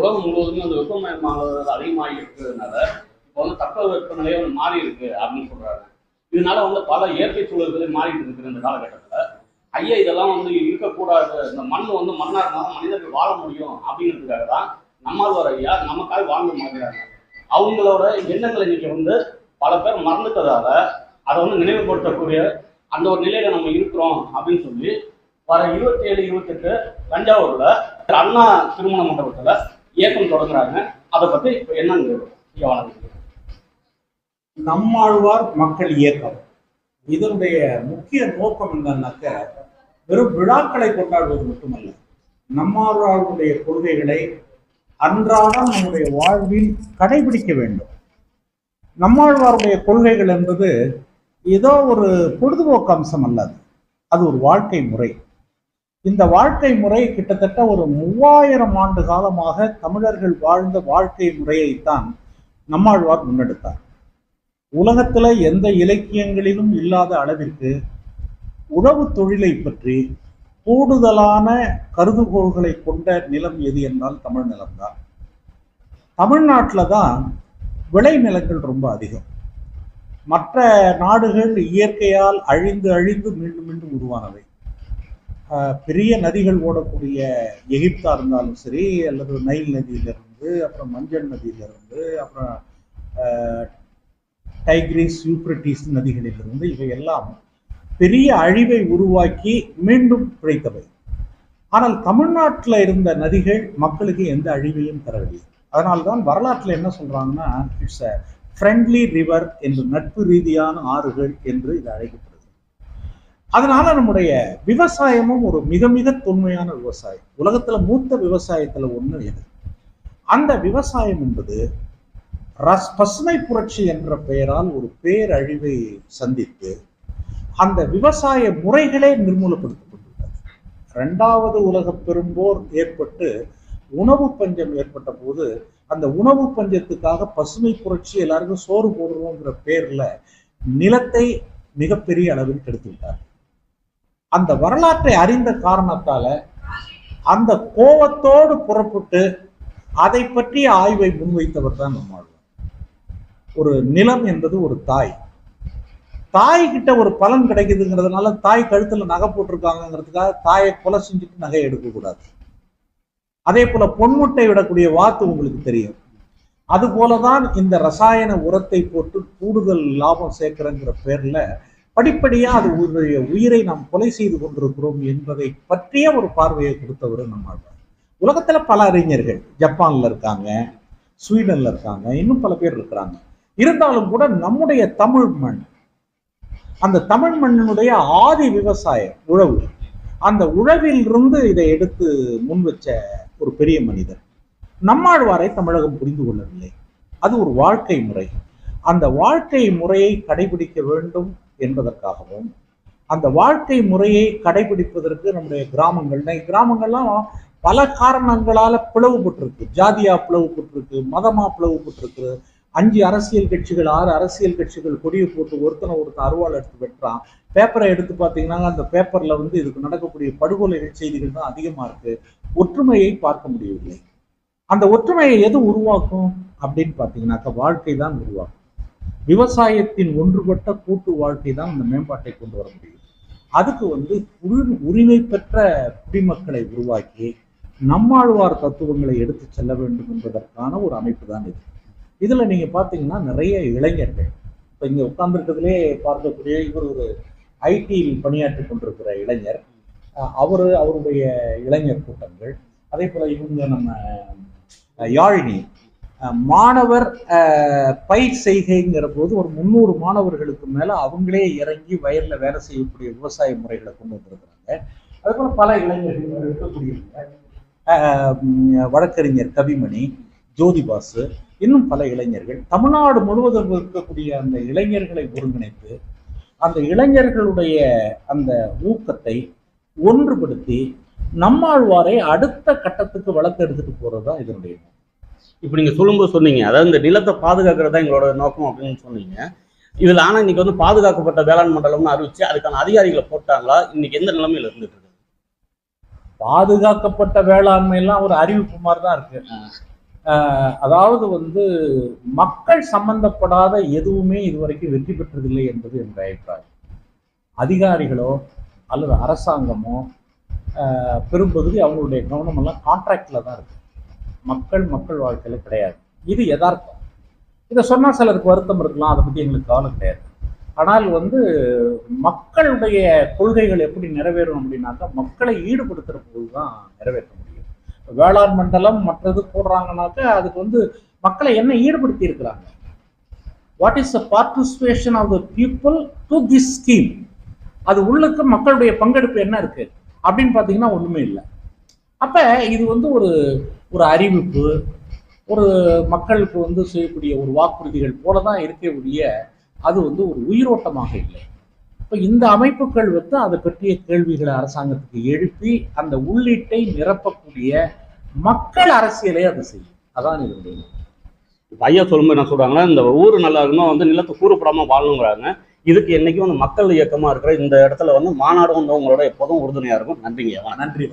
உலகம் முழுவதுமே அந்த வெப்பமயமானது அதிகமாகி இருக்கிறதுனால இப்போ வந்து தட்பவெப்ப நிலையை வந்து மாறி இருக்கு அப்படின்னு சொல்றாங்க. இதனால வந்து பல இயற்கை சூழல்களே மாறிட்டு இருக்கிற இந்த காலகட்டத்தில் ஐயா இதெல்லாம் வந்து இருக்கக்கூடாது, இந்த மண் வந்து மண்ணா இருந்தாலும் மனிதர்கள் வாழ முடியும் அப்படிங்கிறதுக்காக தான் நம்மாழ்வார் ஐயா நமக்காக வாழ்ந்து மாறுறாங்க. அவங்களோட எண்ணங்களை இன்னைக்கு வந்து பல பேர் மறந்துட்டதால அதை வந்து நினைவுபடுத்தக்கூடிய அந்த ஒரு நிலையில நம்ம இருக்கிறோம் அப்படின்னு சொல்லி வர 27, 28 தஞ்சாவூர்ல அண்ணா திருமண மண்டபத்துல இயக்கம் தொடங்குறாங்க. அதை பத்தி இப்ப என்னன்னு நம்மாழ்வார் மக்கள் இயக்கம் இதனுடைய முக்கிய நோக்கம் என்னன்னாக்க வெறும் விழாக்களை கொண்டாடுவது மட்டுமல்ல, நம்மாழ்வாருடைய கொள்கைகளை அன்றாடம் நம்முடைய வாழ்வில் கடைபிடிக்க வேண்டும். நம்மாழ்வாருடைய கொள்கைகள் என்பது ஏதோ ஒரு பொழுதுபோக்கு அம்சம் அல்ல, அது ஒரு வாழ்க்கை முறை. இந்த வாழ்க்கை முறை கிட்டத்தட்ட ஒரு 3000 ஆண்டு காலமாக தமிழர்கள் வாழ்ந்த வாழ்க்கை முறையைத்தான் நம்மாழ்வார் முன்னெடுத்தார். உலகத்துல எந்த இலக்கியங்களிலும் இல்லாத அளவிற்கு உழவு தொழிலை பற்றி கூடுதலான கருதுகோள்களை கொண்ட நிலம் எது என்றால் தமிழ் நிலம்தான். தமிழ்நாட்டில் தான் விளை நிலங்கள் ரொம்ப அதிகம். மற்ற நாடுகள் இயற்கையால் அழிந்து அழிந்து மீண்டும் மீண்டும் உருவானவை. பெரிய நதிகள் ஓடக்கூடிய எகிப்தா இருந்தாலும் சரி, அல்லது நைல் நதியிலிருந்து, அப்புறம் மஞ்சள் நதியிலிருந்து, அப்புறம் டைக்ரிஸ் யூப்ரட்டிஸ் நதிகளிலிருந்து இவையெல்லாம் பெரிய அழிவை உருவாக்கி மீண்டும் பிழைத்தவை. ஆனால் தமிழ்நாட்டில் இருந்த நதிகள் மக்களுக்கு எந்த அழிவையும் தரவில்லை. அதனால்தான் வரலாற்றில் என்ன சொல்றாங்கன்னா, இட்ஸ் அ ஃப்ரெண்ட்லி ரிவர் என்று, நட்பு ரீதியான ஆறுகள் என்று இது அழைக்கப்படுது. அதனால நம்முடைய விவசாயமும் ஒரு மிக மிக தொன்மையான விவசாயம். உலகத்துல மூத்த விவசாயத்துல ஒண்ணு எது? அந்த விவசாயம் என்பது பசுமை புரட்சி என்ற பெயரால் ஒரு பேரழிவை சந்தித்து அந்த விவசாய முறைகளே நிர்மூலப்படுத்தப்பட்டுள்ளது. 2வது உலக பெரும்போர் ஏற்பட்டு உணவு பஞ்சம் ஏற்பட்ட போது அந்த உணவு பஞ்சத்துக்காக பசுமை புரட்சி, எல்லாருக்கும் சோறு போடுறோங்கிற பேர்ல நிலத்தை மிகப்பெரிய அளவில் கெடுத்து விட்டார். அந்த வரலாற்றை அறிந்த காரணத்தால அந்த கோபத்தோடு புறப்பட்டு அதை பற்றிய ஆய்வை முன்வைத்தவர் தான் நம்மாழ்வார். ஒரு நிலம் என்பது ஒரு தாய். தாய் கிட்ட ஒரு பலன் கிடைக்குதுங்கிறதுனால தாய் கழுத்துல நகை போட்டிருக்காங்கிறதுக்காக தாயை கொலை செஞ்சுட்டு நகை எடுக்கக்கூடாது. அதே போல பொன்முட்டை விடக்கூடிய வாத்து உங்களுக்கு தெரியும். அது போலதான் இந்த ரசாயன உரத்தை போட்டு கூடுதல் லாபம் சேர்க்கிறங்கிற பேர்ல படிப்படியா அது உயிரை நாம் கொலை செய்து கொண்டிருக்கிறோம் என்பதை பற்றிய ஒரு பார்வையை கொடுத்தவர் நம்மாழ்வார். உலகத்துல பல அறிஞர்கள் ஜப்பான்ல இருக்காங்க, ஸ்வீடன்ல இருக்காங்க, இன்னும் பல பேர் இருக்கிறாங்க. இருந்தாலும் கூட நம்முடைய தமிழ் மண், அந்த தமிழ் மண்ணினுடைய ஆதி விவசாயம் உழவு, அந்த உழவில் இருந்து இதை எடுத்து முன் வச்ச ஒரு பெரிய மனிதர். நம்மாழ்வாரை தமிழகம் புரிந்து கொள்ளவில்லை. அது ஒரு வாழ்க்கை முறை. அந்த வாழ்க்கை முறையை கடைபிடிக்க வேண்டும் என்பதற்காகவும், அந்த வாழ்க்கை முறையை கடைபிடிப்பதற்கு நம்முடைய கிராமங்கள்லாம் பல காரணங்களால பிளவுபட்டிருக்கு. ஜாதியா பிளவுபட்டிருக்கு, மதமா பிளவுபட்டிருக்கு. 5 அரசியல் கட்சிகள் 6 அரசியல் கட்சிகள் கொடியை போட்டு ஒருத்தன் அருவாள் எடுத்து வெட்டுறான். பேப்பரை எடுத்து பார்த்தீங்கன்னா அந்த பேப்பர்ல இதுக்கு நடக்கக்கூடிய படுகொலைகள் செய்திகள் தான் அதிகமா இருக்கு. ஒற்றுமையை பார்க்க முடியவில்லை. அந்த ஒற்றுமையை எது உருவாக்கும் அப்படின்னு பார்த்தீங்கன்னாக்கா வாழ்க்கை தான் உருவாக்கும். விவசாயத்தின் ஒன்றுபட்ட கூட்டு வாழ்க்கை தான் அந்த மேம்பாட்டை கொண்டு வர முடியும். அதுக்கு உரிமை பெற்ற குடிமக்களை உருவாக்கி நம்மாழ்வார் தத்துவங்களை எடுத்து செல்ல வேண்டும் என்பதற்கான ஒரு அமைப்பு தான் இது. இதுல நீங்க பாத்தீங்கன்னா நிறைய இளைஞர்கள், இப்ப இங்க உட்கார்ந்துருக்கிறதுலே பார்க்கக்கூடிய இவர் ஒரு ஐடியில் பணியாற்றி கொண்டிருக்கிற இளைஞர், அவருடைய இளைஞர் கூட்டங்கள், அதே போல இவங்க நம்ம யாழினி மாணவர் பயிர் செய்கைங்கிற போது ஒரு 300 மாணவர்களுக்கு மேல அவங்களே இறங்கி வயல்ல வேலை செய்யக்கூடிய விவசாய முறைகளை கொண்டு வந்திருக்கிறாங்க. அதே போல பல இளைஞர்கள் இருக்கக்கூடியவங்க, வழக்கறிஞர் கவிமணி, ஜோதிபாசு, இன்னும் பல இளைஞர்கள் தமிழ்நாடு முழுவதும் இருக்கக்கூடிய அந்த இளைஞர்களை ஒருங்கிணைத்து அந்த இளைஞர்களுடைய அந்த ஊக்கத்தை ஒன்றுபடுத்தி நம்மாழ்வாரை அடுத்த கட்டத்துக்கு வளர்த்து எடுத்துட்டு போறதுதான் இதனுடைய. இப்ப நீங்க சொல்லும்போது சொன்னீங்க, அதாவது இந்த நிலத்தை பாதுகாக்கிறதா எங்களோட நோக்கம் அப்படின்னு சொன்னீங்க. இதுல ஆனா இன்னைக்கு பாதுகாக்கப்பட்ட வேளாண் மண்டலம்னு அறிவிச்சு அதுக்கான அதிகாரிகளை போட்டாங்களா? இன்னைக்கு எந்த நிலைமையில இருந்துட்டு இருக்கு? பாதுகாக்கப்பட்ட வேளாண்மை எல்லாம் ஒரு அறிவிப்பு மாதிரி தான் இருக்கு. அதாவது வந்து மக்கள் சம்பந்தப்படாத எதுவுமே இதுவரைக்கும் வெற்றி பெற்றதில்லை என்பது என்னுடைய அபிப்பிராயம். அதிகாரிகளோ அல்லது அரசாங்கமோ பெரும்பகுதி அவங்களுடைய கவனமெல்லாம் கான்ட்ராக்டில் தான் இருக்கு. மக்கள் வாழ்க்கையில் கிடையாது. இது யதார்த்தம். இதை சொன்னால் சிலருக்கு வருத்தம் இருக்கலாம், அதை பற்றி எங்களுக்கு கவலை கிடையாது. ஆனால் வந்து மக்களுடைய கொள்கைகள் எப்படி நிறைவேறும் அப்படின்னாக்கா மக்களை ஈடுபடுத்துகிற போது தான் நிறைவேற்ற முடியும். வேளாண் மண்டலம் மற்றது போடுறாங்கனாக்கா அதுக்கு வந்து மக்களை என்ன ஈடுபடுத்தி இருக்கிறாங்க? What is the participation of the people to this scheme? அது உள்ளுக்கு மக்களுடைய பங்கெடுப்பு என்ன இருக்கு அப்படின்னு பார்த்தீங்கன்னா ஒன்றுமே இல்லை. அப்போ இது வந்து ஒரு அறிவிப்பு, ஒரு மக்களுக்கு வந்து செய்யக்கூடிய ஒரு வாக்குறுதிகள் போல தான் இருக்கக்கூடிய, அது வந்து ஒரு உயிரோட்டமாக இல்லை. இப்போ இந்த அமைப்புகள் வந்து அதை பற்றிய கேள்விகளை அரசாங்கத்துக்கு எழுப்பி அந்த உள்ளீட்டை நிரப்பக்கூடிய மக்கள் அரசியலே அது செய்யும். அதான் இது. ஐயா சொல்லும்போது என்ன சொல்றாங்கன்னா, இந்த ஊர் நல்லா இருக்கணும் வந்து நிலத்தை கூறப்படாம வாழணுங்கிறாங்க. இதுக்கு என்னைக்கும் வந்து மக்கள் இயக்கமா இருக்கிற இந்த இடத்துல வந்து மாநாடு வந்து உங்களோட எப்போதும் உறுதுணையா இருக்கும். நன்றிங்க. நன்றி.